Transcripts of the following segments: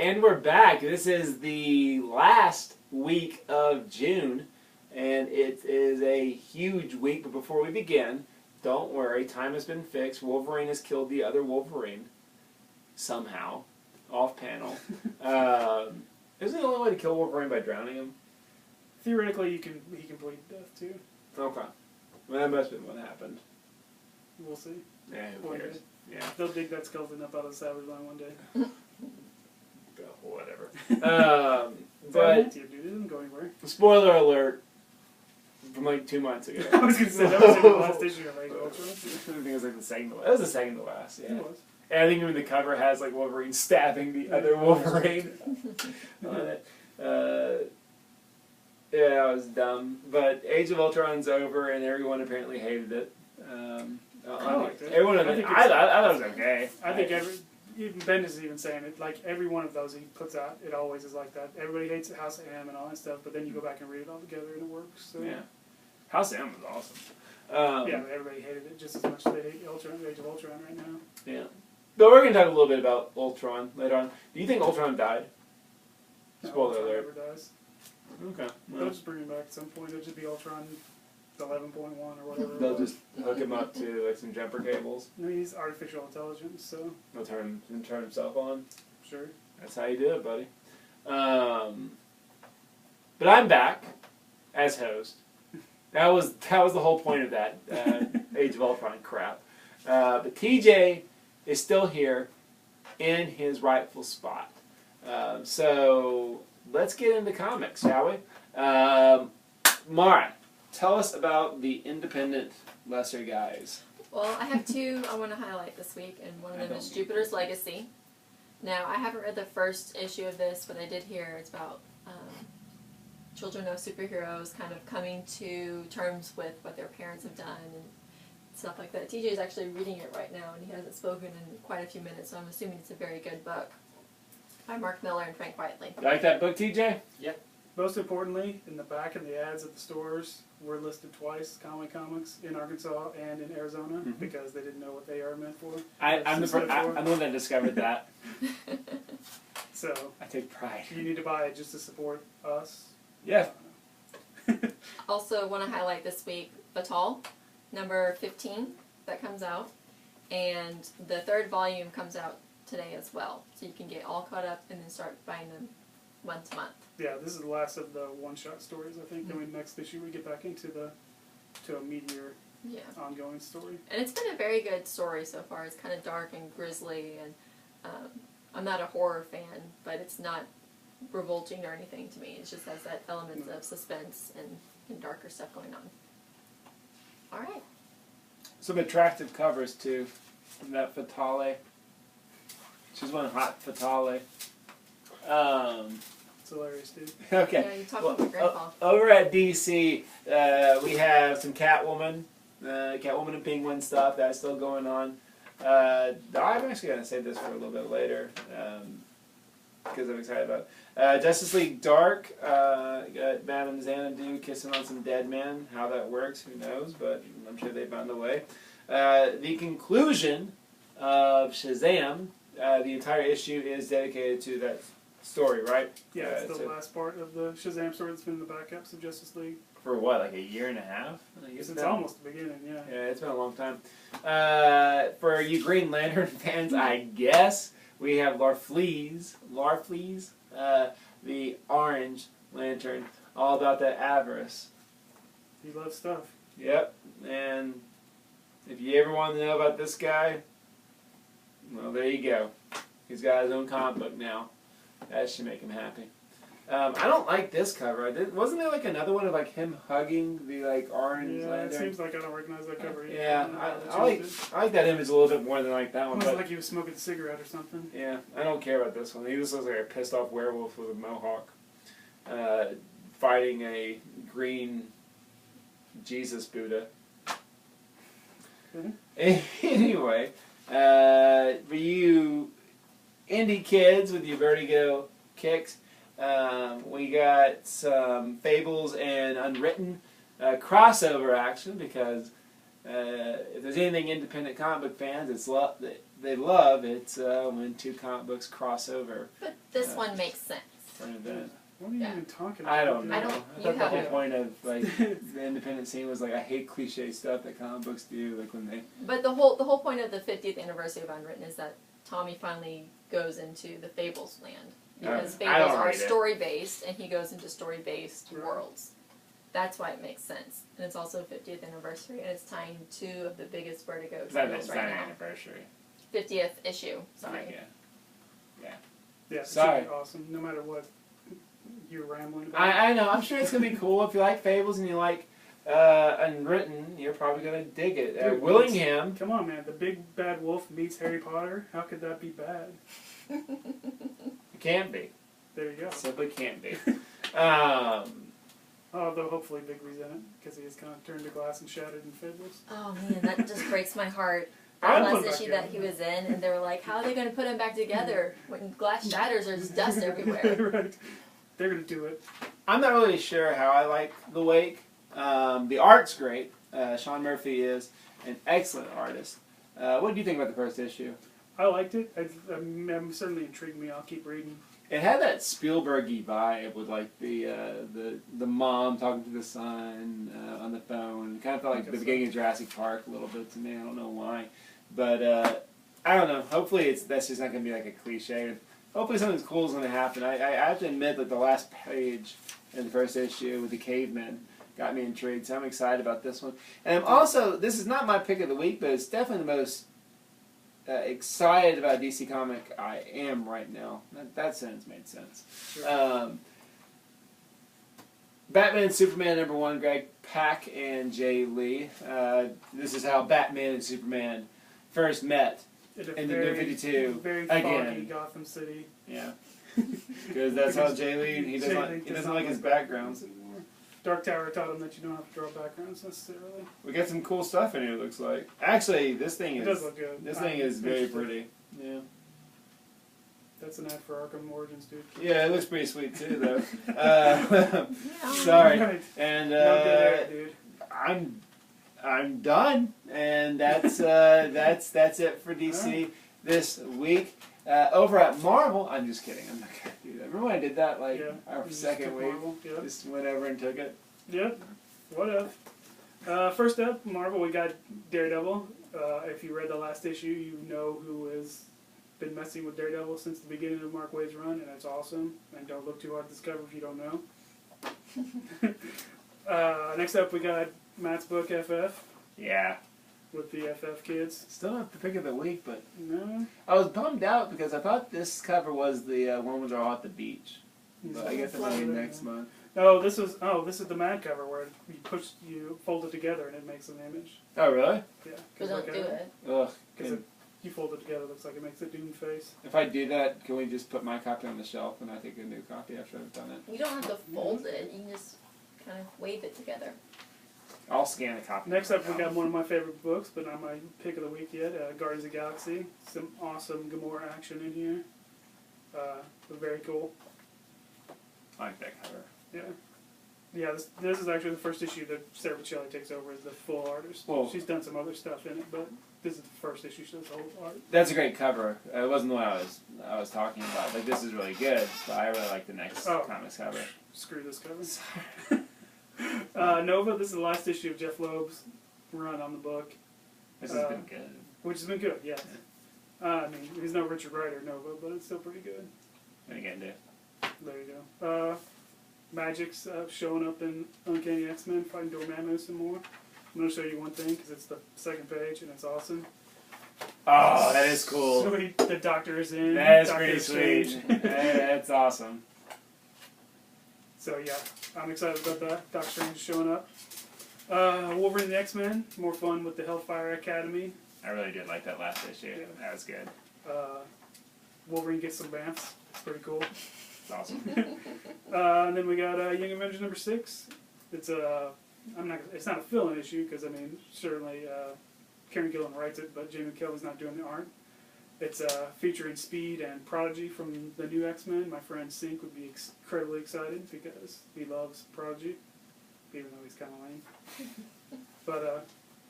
and we're back. This is the last week of June, and it is a huge week. But before we begin, don't worry, time has been fixed. Wolverine has killed the other Wolverine. Somehow. Off panel. Isn't the only way to kill Wolverine by drowning him? Theoretically, he can bleed to death too. Okay. Well, that must have been what happened. We'll see. Yeah, who One cares? day. Yeah. They'll dig that skeleton up out of the salvage line one day. Whatever. But dude, it didn't go anywhere. Spoiler alert from like 2 months ago. I was gonna say that was like the last issue of Age of Ultron. I think it was like the second to last. It was the second to last, yeah. It was. And I think even the cover has like Wolverine stabbing the other Wolverine on it. Yeah, that was dumb. But Age of Ultron's over, and everyone apparently hated it. I liked it. Everyone, I thought it was okay. I think even Bendis is even saying it. Like every one of those he puts out, it always is like that. Everybody hates House of M and all that stuff, but then you go back and read it all together and it works. So. Yeah, House of M was awesome. Yeah, everybody hated it just as much as they hate Age of Ultron right now. Yeah. But we're going to talk a little bit about Ultron later on. Do you think Ultron died? No, Spoiler Ultron alert. never dies. Okay. They'll Well, just bring him back at some point. It'll just be Ultron 11.1 or whatever. they'll just hook him up to like some jumper cables. I mean, he's artificial intelligence, so He'll turn himself on. sure. That's how you do it, buddy. But I'm back as host. That was the whole point of that Age of Ultron crap. But TJ is still here in his rightful spot. So let's get into comics, shall we? Mara, tell us about the independent lesser guys. Well, I have two I want to highlight this week, and one of them is Jupiter's Legacy. Now, I haven't read the first issue of this, but I did hear it's about children of superheroes kind of coming to terms with what their parents have done and stuff like that. TJ is actually reading it right now, and he hasn't spoken in quite a few minutes, so I'm assuming it's a very good book by Mark Miller and Frank Whiteley. You like that book, TJ? Most importantly, in the back of the ads at the stores, we're listed twice, Conway Comics, in Arkansas and in Arizona, because they didn't know what they are meant for. I'm the one that discovered that. So I take pride. you need to buy it just to support us. Yeah. Also, want to highlight this week Fatal, number 15, that comes out, and the third volume comes out today as well, so you can get all caught up and then start buying them month to month. Yeah, this is the last of the one-shot stories, I think. Then next issue we get back into a meatier, ongoing story. And it's been a very good story so far. It's kind of dark and grisly, and I'm not a horror fan, but it's not revolting or anything to me. It just has that element of suspense and darker stuff going on. All right. Some attractive covers, too, from that Fatale. She's one hot Fatale. It's hilarious, dude. Okay. Yeah, you talked about my grandpa. Over at DC, we have some Catwoman and Penguin stuff that's still going on. I'm actually going to save this for a little bit later because I'm excited about it. Justice League Dark, got Madame Xanadu kissing on some dead men. How that works, who knows, but I'm sure they found a way. The conclusion of Shazam, the entire issue is dedicated to that story, right? Yeah, it's the last part of the Shazam story that's been in the backups of Justice League. For what, like a year and a half? Since almost the beginning, yeah. Yeah, it's been a long time. For you Green Lantern fans, I guess, we have Larfleeze, the Orange Lantern, all about that avarice. He loves stuff. Yep, and if you ever want to know about this guy, well, there you go. He's got his own comic book now. That should make him happy. I don't like this cover. Wasn't there like another one of like him hugging the like orange lantern? It seems like I don't recognize that cover. Yeah, I like that image a little bit more than I like that one. It But like he was smoking a cigarette or something. yeah, I don't care about this one. He just looks like a pissed off werewolf with a mohawk, fighting a green Jesus Buddha. Anyway, for you indie kids with your Vertigo kicks, we got some Fables and Unwritten crossover action because if there's anything independent comic book fans, they love it's when two comic books cross over But this one makes sense. for an event. What are you Yeah. even talking about? I don't know. I don't- I you thought the whole haven't. point of like the independent scene was like I hate cliche stuff that comic books do, like when they. But the whole point of the 50th anniversary of Unwritten is that Tommy finally goes into the Fables land. Because I Fables don't are read it. story based, and he goes into story based Right. worlds. That's why it makes sense. And it's also 50th anniversary, and it's tying two of the biggest Vertigo Is that titles it's right not an now. anniversary? 50th issue, sorry. Yeah. Yeah, it Sorry. should be awesome, no matter what you're rambling about. I know. I'm sure it's gonna be cool if you like Fables and you like Unwritten. You're probably gonna dig it. Dude, Willingham. Come on, man. The Big Bad Wolf meets Harry Potter. How could that be bad? It can't be. There you go. It simply can't be. Although hopefully Big Bigby's in it, because he is kind of turned to glass and shattered in Fables. Oh man, that just breaks my heart. I'd That put last him back issue that he together. was in, and they were like, how are they going to put him back together when glass shatters, there's dust everywhere? Right. They're going to do it. I'm not really sure how I like The Wake. The art's great. Sean Murphy is an excellent artist. What do you think about the first issue? I liked it. I'm certainly intrigued me. I'll keep reading. It had that Spielberg-y vibe with like the mom talking to the son on the phone. It kind of felt like the beginning of Jurassic Park a little bit to me. I don't know why, but I don't know. Hopefully that's just not going to be like a cliche. Hopefully something cool is going to happen. I have to admit that the last page in the first issue with the cavemen got me intrigued, so I'm excited about this one. And I'm also, this is not my pick of the week, but it's definitely the most excited about a DC comic I am right now. That sentence made sense. Sure. Batman and Superman #1, Greg Pak and Jay Lee. This is how Batman and Superman first met in the New 52 very foggy again. Gotham City. Yeah, because that's how Jay Lee, he doesn't like his background. anymore. Dark Tower taught him that you don't have to draw backgrounds necessarily. We got some cool stuff in here, it looks like. Actually, this thing It is does look good. this thing is very Interesting. pretty. Yeah. That's an ad for Arkham Origins, dude. Yeah, it looks pretty sweet too, though. Yeah. Sorry, Right. and No good ad, dude. I'm done, and that's that's it for DC this week. Over at Marvel, I'm just kidding. I'm not gonna do that. Remember when I did that like Yeah. our You just second took week? Marvel. Yep. Just went over and took it. Yep. What up? First up, Marvel, we got Daredevil. If you read the last issue, you know who has been messing with Daredevil since the beginning of Mark Waid's run, and it's awesome. And don't look too hard to discover if you don't know. Next up, we got Matt's book, FF, Yeah. with the FF kids. Still not the pick of the week, but No? I was bummed out because I thought this cover was the one where they're all at the beach. But I guess it might be next month. Oh, this is the Mad cover where you fold it together and it makes an image. Oh, really? Yeah. But don't do it. Ugh. Because you fold it together, it looks like it makes a Doom face. If I do that, can we just put my copy on the shelf and I take a new copy after I've done it? You don't have to fold it. You can just kind of wave it together. I'll scan a copy. Next up, we got one of my favorite books, but not my pick of the week yet, Guardians of the Galaxy. Some awesome Gamora action in here. Very cool. I like that cover. Yeah. Yeah, this is actually the first issue that Sarah Pichelli takes over as the full artist. Well- She's done some other stuff in it, but this is the first issue she does the whole art. That's a great cover. It wasn't the one I was talking about. Like this is really good, but I really like the next comics cover. Screw this cover. Nova, this is the last issue of Jeff Loeb's run on the book, This has been good. which has been good, yes. I mean, he's no Richard Rider Nova, but it's still pretty good. And again, dude. There you go. Magic's showing up in Uncanny X-Men, fighting Dormammu some more. I'm going to show you one thing, because it's the second page, and it's awesome. Oh, that is cool. Sweet. The Doctor is in. That is Doctor pretty Strange. sweet. That's awesome. So yeah, I'm excited about that. Doctor Strange is showing up. Wolverine and the X-Men, more fun with the Hellfire Academy. I really did like that last issue. Yeah. That was good. Wolverine gets some bamfs. It's pretty cool. It's awesome. And then we got Young Avengers #6. It's it's not a fill-in issue because I mean certainly Karen Gillan writes it, but Jamie Kelly's not doing the art. It's featuring Speed and Prodigy from the new X-Men. My friend Sink would be incredibly excited because he loves Prodigy, even though he's kind of lame. But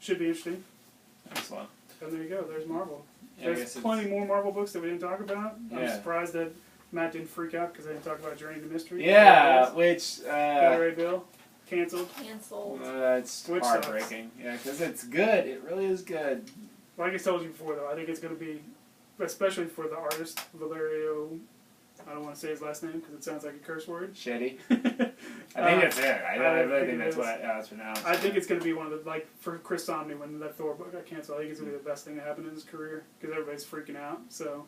should be interesting. Excellent. And there you go. There's Marvel. Yeah, I There's guess plenty more Marvel books that we didn't talk about. I'm Yeah. surprised that Matt didn't freak out because I didn't talk about Journey to Mystery. Yeah, which Better Ray Bill canceled. Canceled. it's Which heartbreaking. Yeah, because it's good. It really is good. Like I told you before, though, I think it's going to be, especially for the artist Valerio. I don't want to say his last name because it sounds like a curse word. Shitty. I think that's it. I really think it that's is. what it's pronounced. I think it's going to be one of the, like, for Chris Somney when that Thor book got canceled, I think it's going to be the best thing that happened in his career because everybody's freaking out. So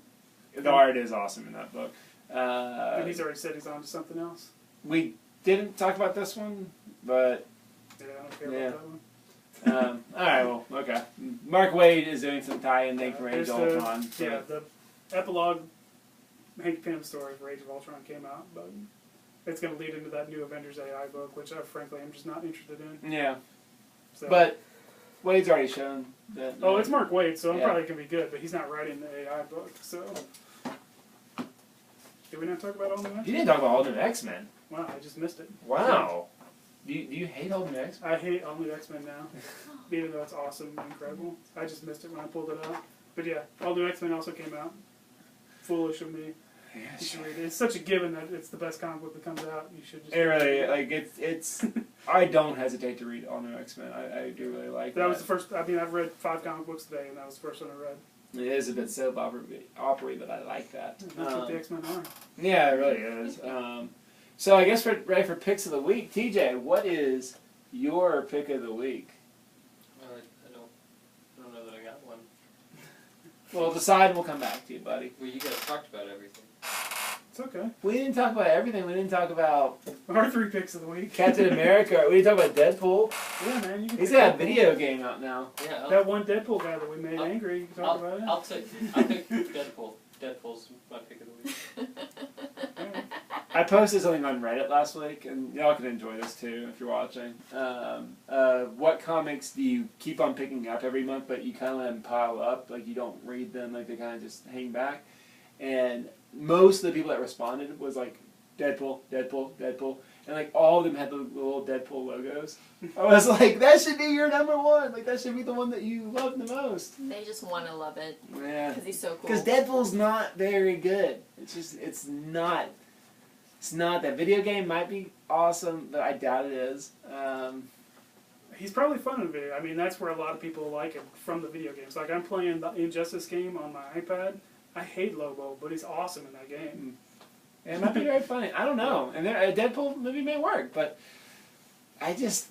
The art is awesome in that book. and he's already said he's on to something else. We didn't talk about this one, but Yeah, I don't care Yeah. about that one. all right. Well, okay. Mark Waid is doing some tie-in thing for Age There's of the- Ultron. Yeah, the epilogue Hank Pym story for Age of Ultron came out, but it's going to lead into that new Avengers AI book, which frankly I'm just not interested in. Yeah, So. but Wade's already shown that. Oh, it's Mark Waid, so I'm Yeah. probably going to be good, but he's not writing the AI book, so. Did we not talk about all the You X-Men? didn't talk about All New X-Men. Wow, I just missed it. Wow. Do you hate All New X-Men? I hate All New X-Men now, even though it's awesome and incredible. I just missed it when I pulled it up. But yeah, All New X-Men also came out. Foolish of me. You should read it. It's such a given that it's the best comic book that comes out. You should just. It really like it's. I don't hesitate to read All New X-Men. I do really like that. That was the first. I mean, I've read 5 comic books today, and that was the first one I read. It is a bit soap opera, but I like that. And that's what the X-Men are. Yeah, it really is. So I guess we're ready for picks of the week. TJ, what is your pick of the week? I don't know that I got one. Well, decide and we'll come back to you, buddy. Well, you guys talked about everything. It's okay. We didn't talk about everything. We didn't talk about Our 3 picks of the week. Captain America. We didn't talk about Deadpool. Yeah, man. You can He's pick got a Deadpool. video game out now. Yeah, That one Deadpool guy that we made I'll- angry. You can talk about it. I'll pick Deadpool. Deadpool's my pick of the week. Yeah. I posted something on Reddit last week, and y'all can enjoy this too if you're watching. What comics do you keep on picking up every month, but you kind of let them pile up, like you don't read them, like they kind of just hang back? And most of the people that responded was like, Deadpool, Deadpool, Deadpool, and like all of them had the little Deadpool logos. I was like, that should be your number one. Like that should be the one that you love the most. They just want to love it Yeah. because he's so cool. Because Deadpool's not very good. It's not. It's not. That video game might be awesome, but I doubt it is. He's probably fun in video. I mean, that's where a lot of people like him from the video games. Like I'm playing the Injustice game on my iPad. I hate Lobo, but he's awesome in that game. It might be very funny. I don't know. And a Deadpool movie may work, but he's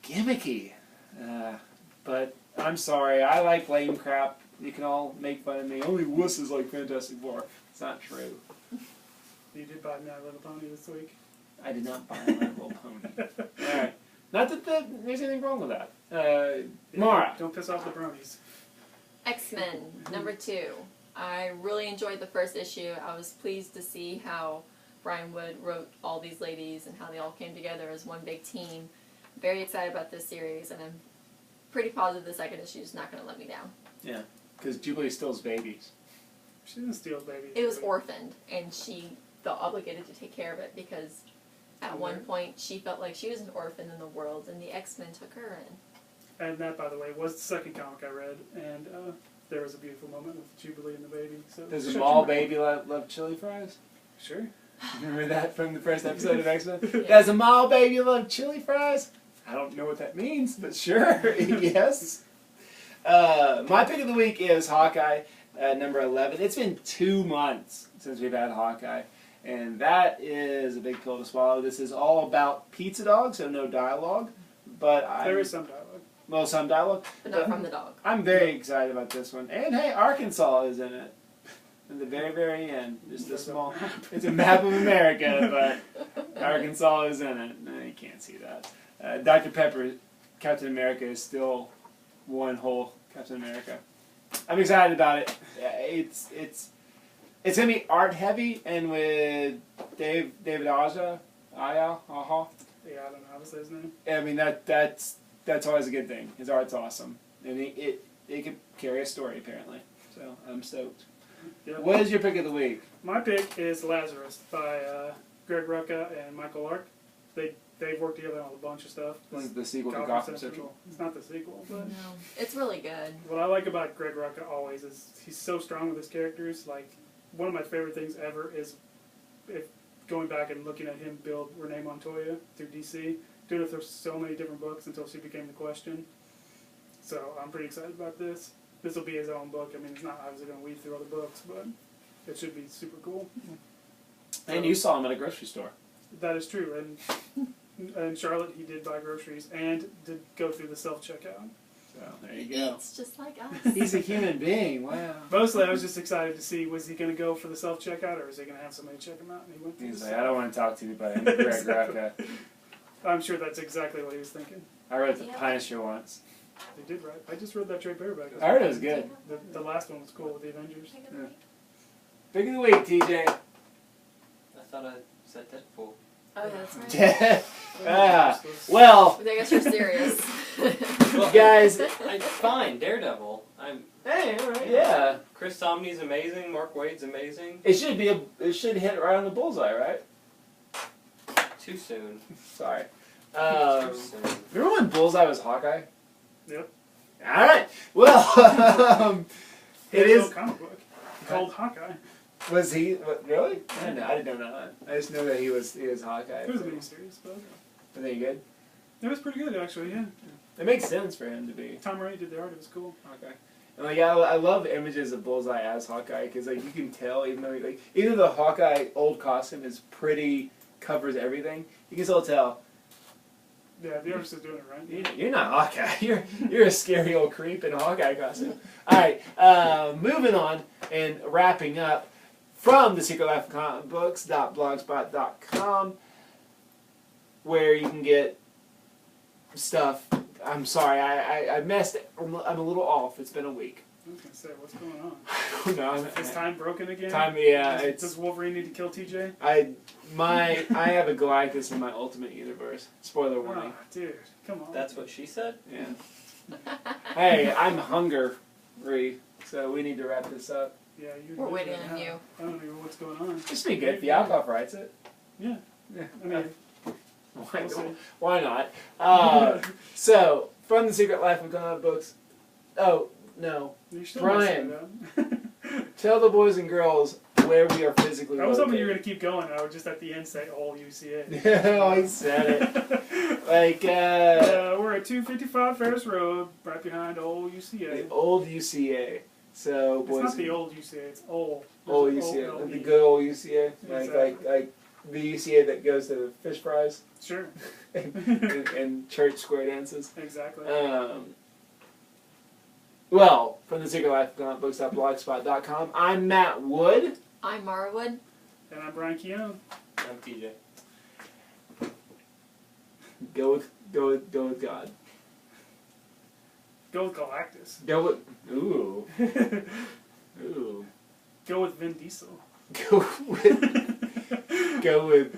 gimmicky. But I'm sorry. I like lame crap. You can all make fun of me. Only wusses like Fantastic Four. It's not true. You did buy My Little Pony this week. I did not buy My Little Pony. All right. Not that there's anything wrong with that. Mara. Don't piss off the bronies. X-Men, number 2. I really enjoyed the first issue. I was pleased to see how Brian Wood wrote all these ladies and how they all came together as one big team. Very excited about this series, and I'm pretty positive the second issue is not going to let me down. Yeah, because Jubilee steals babies. She didn't steal babies. It was orphaned, and she felt obligated to take care of it because at one point she felt like she was an orphan in the world, and the X-Men took her in. And that, by the way, was the second comic I read, and there was a beautiful moment with Jubilee and the baby. So Does shut a mall your mouth. baby love chili fries? Sure. Remember that from the first episode of X-Men? Yeah. Does a mall baby love chili fries? I don't know what that means, but sure, yes. My pick of the week is Hawkeye, number 11. It's been 2 months since we've had Hawkeye, and that is a big pill to swallow. This is all about pizza dog, so no dialogue, but There is some dialogue. well, some dialogue. But not from the dog. I'm very excited about this one. And hey, Arkansas is in it. At the very, very end. Just a small... It's a map of America, but Arkansas is in it. No, you can't see that. Dr. Pepper, Captain America, is still one whole Captain America. I'm excited about it. It's going to be art heavy, and with David Aja. Yeah, I don't know how to say his name. I mean, that's always a good thing. His art's awesome. And it could carry a story, apparently. So, I'm stoked. Yeah. What is your pick of the week? My pick is Lazarus by Greg Rucka and Michael Lark. They they've worked together on a bunch of stuff. This is the sequel to Gotham Gotham Central. It's not the sequel, but No, it's really good. what I like about Greg Rucka always is he's so strong with his characters. Like, one of my favorite things ever is going back and looking at him build Renee Montoya through DC. Did it through so many different books until she became the Question. So I'm pretty excited about this. This will be his own book. I mean, it's not obviously going to weave through other books, but it should be super cool. And you saw him at a grocery store. That is true. And in Charlotte, he did buy groceries and did go through the self-checkout. So there you go. It's just like us. He's a human being. Wow. Mostly, I was just excited to see, was he going to go for the self-checkout or is he going to have somebody check him out? And he went through He's the like, I don't want to talk to you, but I'm Greg Exactly. Rucka. I'm sure that's exactly what he was thinking. I read The Yeah. Punisher once. They did right. I just read that trade paperback. I heard it was good. The last one was cool with the Avengers. Pick of the week, TJ. I thought I said Deadpool. Oh, that's right. Well, I guess you're serious. Well, guys. Fine, Daredevil. Hey, all right. Yeah. Chris Somney's amazing. Mark Waid's amazing. It should be it should hit right on the bullseye, right? Too soon. Sorry. Too soon. Remember when Bullseye was Hawkeye? Yep. All right. Well, it There's is. no comic book called Hawkeye. Was he really? I didn't know that. I just know that he was Hawkeye. It was a miniseries, but I think good. it was pretty good actually. Yeah. It makes sense for him to be Tom Rainey did the art. It was cool. Hawkeye. And like I love images of Bullseye as Hawkeye because like you can tell even though like either the Hawkeye old costume is pretty covers everything, you can still tell Yeah, the artist is doing it right. you're not Hawkeye. You're a scary old creep in a Hawkeye costume. All right, moving on and wrapping up from the Secret Life of Comic Books.blogspot.com, where you can get stuff. I'm sorry, I messed it. I'm a little off. It's been a week. I was gonna say, what's going on? No, Is time broken again? yeah. Does Wolverine need to kill TJ? I have a Galactus in my Ultimate Universe. Spoiler warning. Oh, dude, come on. That's what she said? Yeah. Hey, I'm hungry, so we need to wrap this up. Yeah, We're waiting on you. I don't know what's going on. This would be good if the Alcoff writes it. Yeah. Yeah. I mean, Why, we'll see. why not? So, from the Secret Life of Comic Books. Oh, no. You're still Brian. messing it up. Tell the boys and girls where we are physically I was hoping you were located. going to keep going. I would just at the end say all UCA. Oh, he said it. Like, We're at 255 Ferris Road, right behind old UCA. the old UCA. So, It's boys not the and old UCA, it's old. old There's UCA. OLE. The good old UCA. Exactly. Like the UCA that goes to fish fries Sure. and church square dances. Exactly. Well, from the Secret Life of Comic Books.blogspot.com, I'm Matt Wood. I'm Mara Wood. And I'm Brian Keown. I'm TJ. Go with God. Go with Galactus. Go with ooh. Go with Vin Diesel. Go with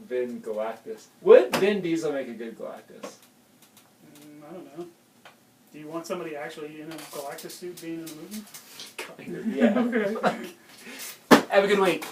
Vin Galactus. Would Vin Diesel make a good Galactus? I don't know. Do you want somebody actually in a Galactus suit being in the movie? Kind of, yeah. Okay. Have a good week.